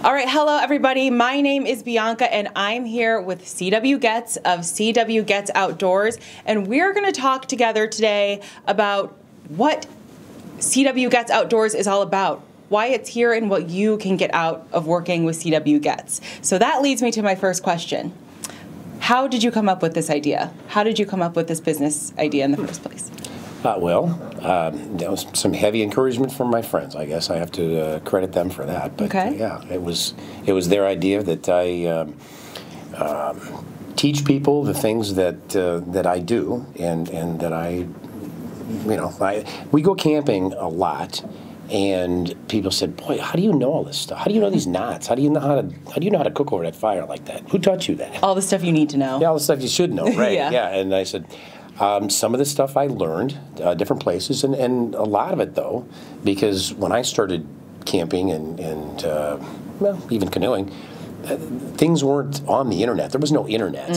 All right, hello everybody. My name is Bianca and I'm here with C.W. Goetz of C.W. Goetz Outdoors, and we're going to talk together today about what C.W. Goetz Outdoors is all about, why it's here, and what you can get out of working with C.W. Goetz. So that leads me to my first question. How did you come up with this idea? How did you come up with this business idea in the first place? There was some heavy encouragement from my friends. I guess I have to credit them for that. But okay. Yeah, it was their idea that I teach people the things that I do, and that we go camping a lot, and people said, "Boy, how do you know all this stuff? How do you know these knots? How do you know how to cook over that fire like that? Who taught you that?" All the stuff you need to know. Yeah, all the stuff you should know, right? Yeah. And I said, some of the stuff I learned different places, and a lot of it though, because when I started camping and even canoeing, things weren't on the internet. There was no internet,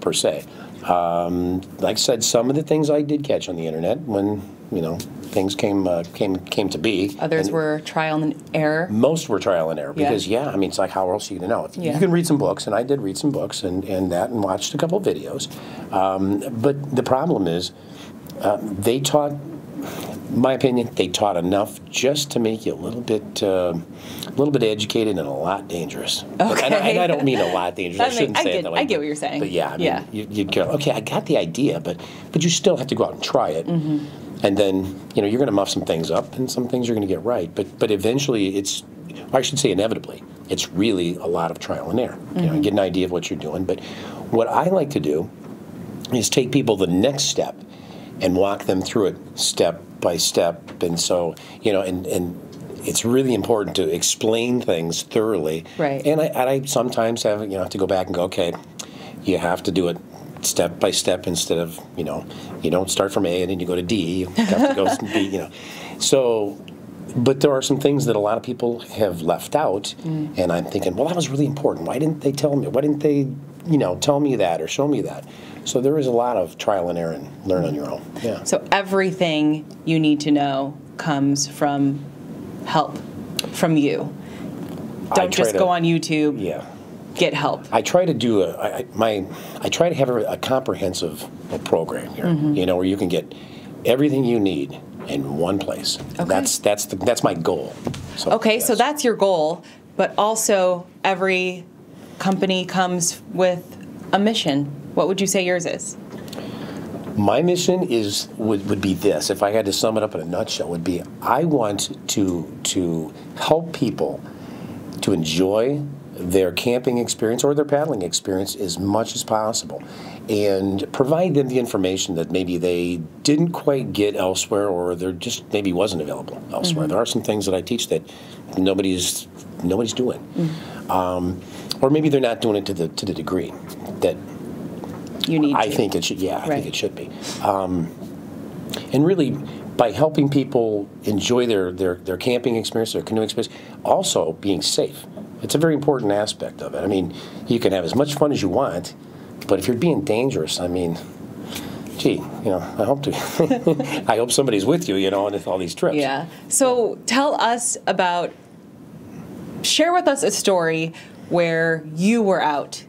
per se. Like I said, some of the things I did catch on the internet when things came to be. Others were trial and error. Most were trial and error because it's like, how else are you going to know? You can read some books, and I did read some books and watched a couple of videos. But the problem is, they taught, in my opinion, they taught enough just to make you a little bit educated and a lot dangerous. Okay. And I don't mean a lot dangerous. I shouldn't say it that way. I get what you're saying. But yeah, you'd go, okay, I got the idea, but you still have to go out and try it. Mm-hmm. And then, you're going to muff some things up, and some things you're going to get right. But eventually, inevitably, it's really a lot of trial and error. Mm-hmm. Get an idea of what you're doing. But what I like to do is take people the next step and walk them through it step by step. And so, and it's really important to explain things thoroughly. Right. And I sometimes have to go back and go, okay, you have to do it step by step instead of, you don't start from A and then you go to D. You have to go to B, So, but there are some things that a lot of people have left out, and I'm thinking, well, that was really important. Why didn't they tell me? Why didn't they, tell me that or show me that? So there is a lot of trial and error and learn on your own. Yeah. So everything you need to know comes from help from you. Don't just go on YouTube. Yeah. Get help. I try to do I try to have a comprehensive program here, where you can get everything you need in one place. Okay. That's my goal. So, okay, yes. So that's your goal, but also every company comes with a mission. What would you say yours is? My mission would be this. If I had to sum it up in a nutshell, would be I want to help people to enjoy their camping experience or their paddling experience as much as possible, and provide them the information that maybe they didn't quite get elsewhere, or there just maybe wasn't available elsewhere. Mm-hmm. There are some things that I teach that nobody's doing, or maybe they're not doing it to the degree that you need. I think it should. Yeah, I think it should be, and really, by helping people enjoy their camping experience, their canoeing experience, also being safe. It's a very important aspect of it. I mean, you can have as much fun as you want, but if you're being dangerous, I hope somebody's with you, on all these trips. Yeah. So share with us a story where you were out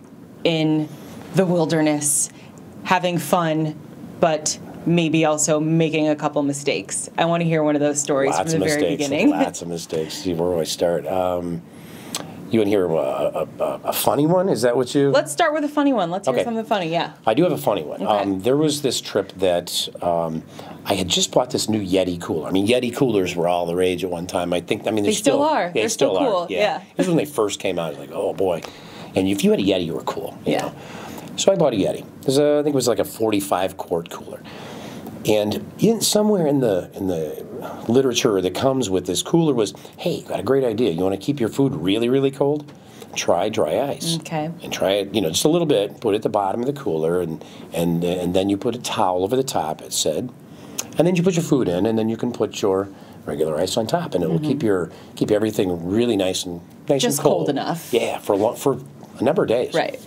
in the wilderness having fun, but maybe also making a couple mistakes. I want to hear one of those stories from the very beginning. Lots of mistakes. See, where do I start? You want to hear a funny one? Is that what you... Let's start with a funny one. Let's hear something funny, yeah. I do have a funny one. Okay. There was this trip that I had just bought this new Yeti cooler. I mean, Yeti coolers were all the rage at one time. They still are. Yeah, they're still cool. Yeah. This was when they first came out. I was like, oh, boy. And if you had a Yeti, you were cool. You know? So I bought a Yeti. I think it was like a 45-quart cooler. And somewhere in the literature that comes with this cooler was, hey, got a great idea. You want to keep your food really, really cold? Try dry ice. Okay. And try it, just a little bit. Put it at the bottom of the cooler, and then you put a towel over the top, it said. And then you put your food in, and then you can put your regular ice on top, and it will keep everything really nice and cold. Just cold enough. Yeah, for a number of days. Right.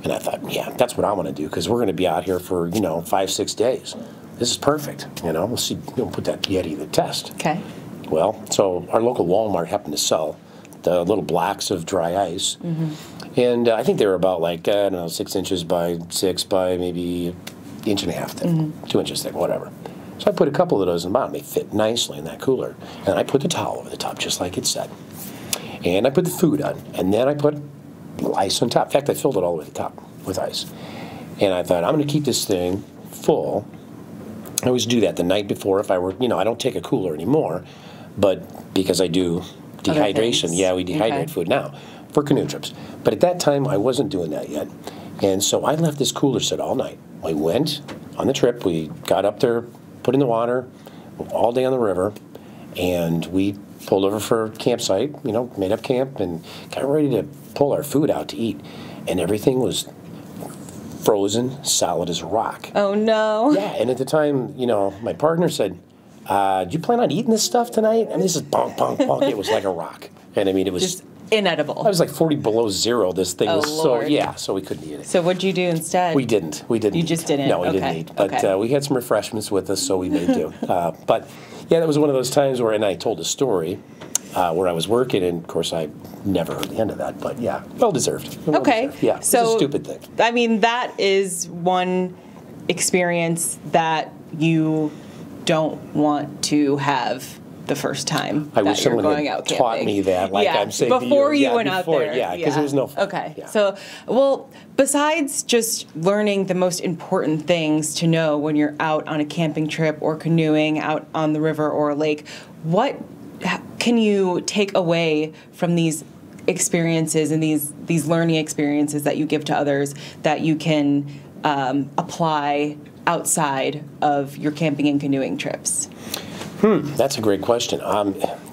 And I thought, yeah, that's what I want to do, because we're going to be out here for 5-6 days. This is perfect. We'll see. We'll put that Yeti to the test. Okay. Well, so our local Walmart happened to sell the little blocks of dry ice. And I think they were about like, I don't know, 6 inches by 6 by maybe 1.5 thick, 2 inches thick, whatever. So I put a couple of those in the bottom. They fit nicely in that cooler. And I put the towel over the top, just like it said. And I put the food on. And then I put a little ice on top. In fact, I filled it all the way to the top with ice. And I thought, I'm going to keep this thing full. I always do that the night before if I were, I don't take a cooler anymore. But because I do dehydration, we dehydrate food now for canoe trips. But at that time, I wasn't doing that yet. And so I left this cooler set all night. We went on the trip. We got up there, put in the water, all day on the river, and we pulled over for a campsite, made up camp, and got ready to pull our food out to eat. And everything was frozen, solid as rock. Oh, no. Yeah, and at the time, my partner said, do you plan on eating this stuff tonight? And this is bonk, bonk, bonk. It was like a rock. And I mean, it was just inedible. I was like 40 below zero. This thing was Lord. so we couldn't eat it. So what'd you do instead? We didn't. You just didn't? No, we didn't eat. But we had some refreshments with us, so we made do. But yeah, that was one of those times where, and I told a story where I was working, and of course I never heard the end of that. But yeah, well deserved. Yeah, it's a stupid thing. I mean, that is one experience that you don't want to have the first time I wish that you're someone going had out camping. taught me that, like I'm saying before to you. you went out there. Yeah, because it was no fun. Okay. Yeah. So, well, besides just learning the most important things to know when you're out on a camping trip or canoeing out on the river or a lake, what can you take away from these experiences and these learning experiences that you give to others that you can apply outside of your camping and canoeing trips? That's a great question. A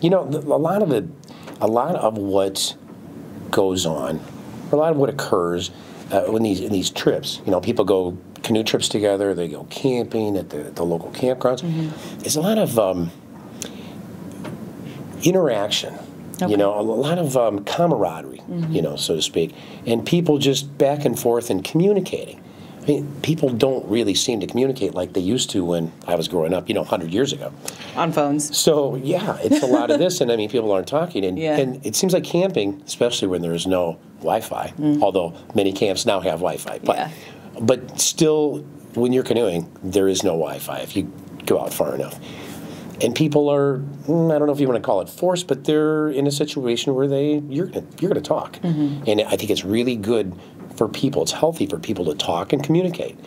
lot of what goes on, a lot of what occurs in these trips. People go canoe trips together. They go camping at the local campgrounds. There's a lot of interaction. A lot of camaraderie. So to speak, and people just back and forth and communicating. I mean, people don't really seem to communicate like they used to when I was growing up, 100 years ago. On phones. So, yeah, it's a lot of this, and I mean, people aren't talking. And it seems like camping, especially when there's no Wi-Fi, although many camps now have Wi-Fi. But still, when you're canoeing, there is no Wi-Fi if you go out far enough. And people are, I don't know if you want to call it forced, but they're in a situation where you're going to talk. And I think it's really good for people. It's healthy for people to talk and communicate.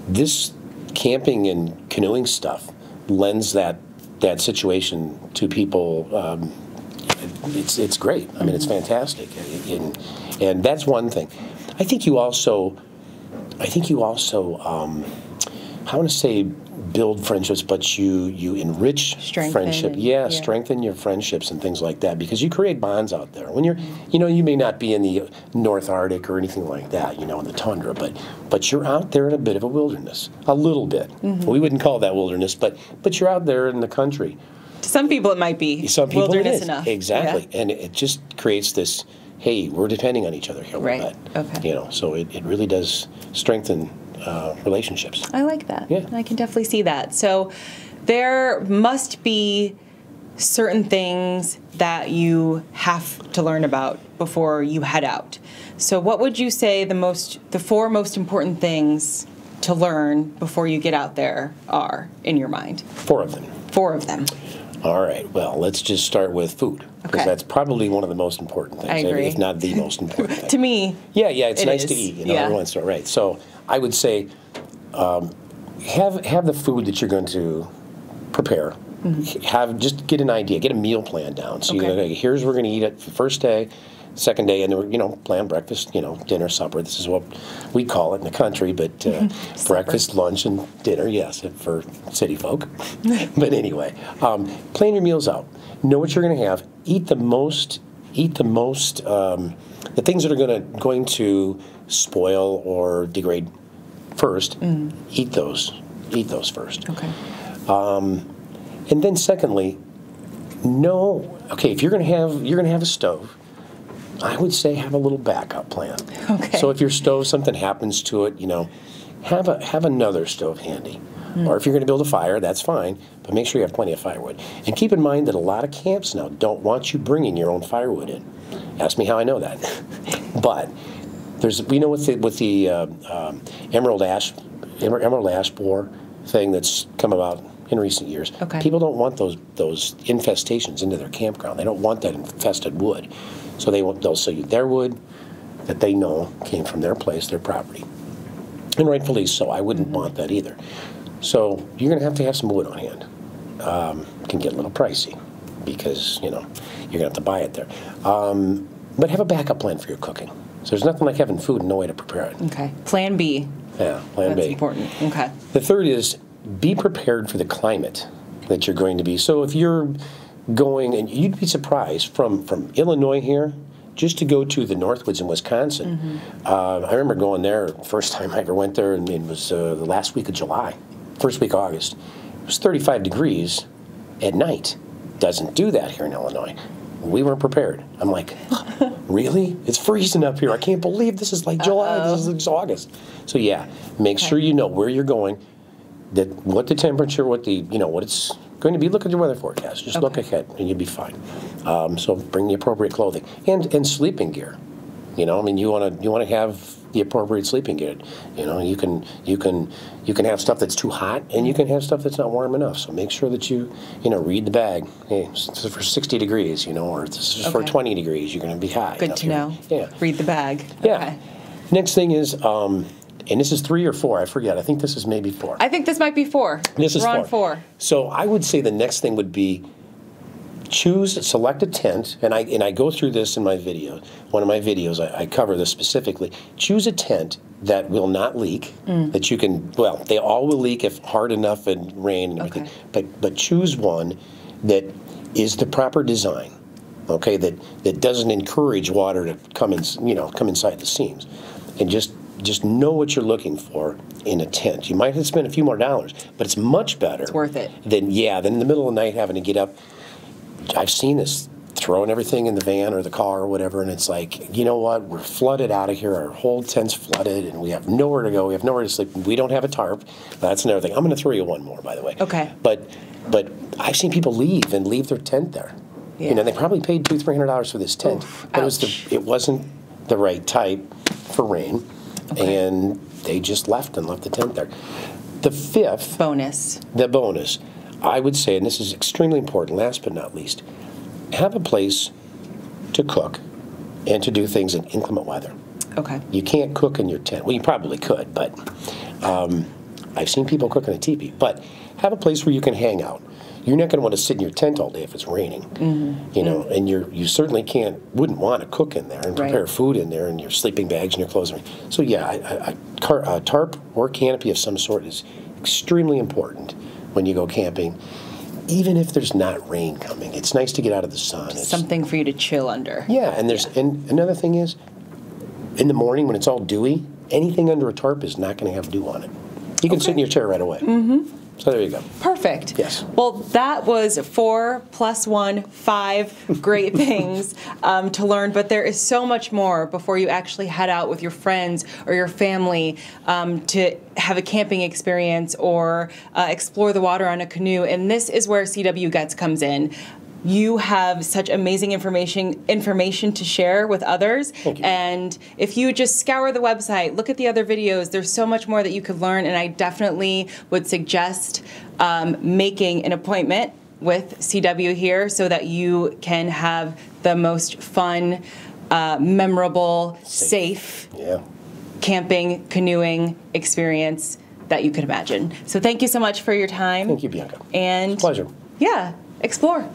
This camping and canoeing stuff lends that situation to people. It's great. I mean, it's fantastic, and that's one thing. I think you also, I want to say build friendships, but you enrich friendship. Strengthen your friendships and things like that, because you create bonds out there. When you're, you may not be in the North Arctic or anything like that, in the tundra, but you're out there in a bit of a wilderness, a little bit. We wouldn't call that wilderness, but you're out there in the country. To some people, it might be wilderness enough. Exactly, and it just creates this. Hey, we're depending on each other here a little bit. Okay. So it really does strengthen relationships. I like that. Yeah. I can definitely see that. So there must be certain things that you have to learn about before you head out. So what would you say the 4 most important things to learn before you get out there are in your mind? 4 of them. 4 of them. All right. Well, let's just start with food, because that's probably one of the most important things. I agree. If not the most important thing. To me, yeah, it's nice is. to eat. Everyone's right. So I would say have the food that you're going to prepare. Just get an idea, get a meal plan down. So here's what we're going to eat it the first day, second day, and then plan breakfast, dinner, supper. This is what we call it in the country, but breakfast, lunch, and dinner, yes, for city folk. But anyway, plan your meals out. Know what you're going to have. Eat the most. The things that are going to spoil or degrade first. Eat those. Eat those first. Okay. And then secondly, if you're going to have a stove, I would say have a little backup plan. Okay. So if your stove, something happens to it, have another stove handy. Or if you're going to build a fire, that's fine, but make sure you have plenty of firewood. And keep in mind that a lot of camps now don't want you bringing your own firewood in. Ask me how I know that. But we know with the emerald ash borer thing that's come about in recent years, people don't want those infestations into their campground. They don't want that infested wood. So they'll sell you their wood that they know came from their place, their property. And rightfully so. I wouldn't want that either. So you're going to have some wood on hand. It can get a little pricey because, you're going to have to buy it there. But have a backup plan for your cooking. So there's nothing like having food and no way to prepare it. Okay. Plan B. Yeah, plan B. That's important. Okay. The third is be prepared for the climate that you're going to be. So if you're going, and you'd be surprised, from Illinois here, just to go to the Northwoods in Wisconsin. I remember going there, first time I ever went there, and it was the last week of July, first week of August. It was 35 degrees at night. Doesn't do that here in Illinois. We weren't prepared. I'm like, really? It's freezing up here. I can't believe this is like July. This is August. So yeah, make sure you know where you're going, what the temperature, what it's going to be. Look at your weather forecast. Just look ahead, and you'll be fine. So bring the appropriate clothing and sleeping gear. You want to have the appropriate sleeping gear. You can have stuff that's too hot, and you can have stuff that's not warm enough. So make sure that you read the bag. Hey, this is for 60 degrees, or this is for 20 degrees. You're going to be hot. Good to know. Yeah. Read the bag. Yeah. Okay. Next thing is, and this is 3 or 4. I forget. I think this is maybe 4. I think this might be 4. This is We're 4. on 4. So I would say the next thing would be select a tent, and I go through this in my video. One of my videos, I cover this specifically. Choose a tent that will not leak, that you can, they all will leak if hard enough and rain and everything, but choose one that is the proper design, that doesn't encourage water to come inside the seams. And just know what you're looking for in a tent. You might have to spend a few more dollars, but it's much better. It's worth it. Than in the middle of the night having to get up. I've seen this, throwing everything in the van or the car or whatever, and it's like, you know what, we're flooded out of here, our whole tent's flooded, and we have nowhere to go, we have nowhere to sleep, we don't have a tarp. That's another thing. I'm going to throw you one more, by the way. Okay. But I've seen people leave their tent there. Yeah. They probably paid $200-300 for this tent, but it wasn't the right type for rain, and they just left the tent there. The fifth bonus, I would say, and this is extremely important, last but not least, have a place to cook and to do things in inclement weather. Okay. You can't cook in your tent. Well, you probably could, but I've seen people cook in a teepee. But have a place where you can hang out. You're not going to want to sit in your tent all day if it's raining, and you certainly wouldn't want to cook in there and prepare food in there, and your sleeping bags and your clothes. So yeah, a tarp or canopy of some sort is extremely important when you go camping, even if there's not rain coming. It's nice to get out of the sun. It's something for you to chill under. Yeah, and and another thing is, in the morning when it's all dewy, anything under a tarp is not going to have dew on it. You can sit in your chair right away. So there you go. Perfect. Yes. Well, that was 4 + 1, 5 great things to learn, but there is so much more before you actually head out with your friends or your family to have a camping experience or explore the water on a canoe, and this is where CW Goetz comes in. You have such amazing information to share with others. Thank you. And if you just scour the website, look at the other videos, there's so much more that you could learn, and I definitely would suggest making an appointment with CW here so that you can have the most fun, memorable, safe camping, canoeing experience that you could imagine. So thank you so much for your time. Thank you, Bianca. And it's a pleasure. Yeah, explore.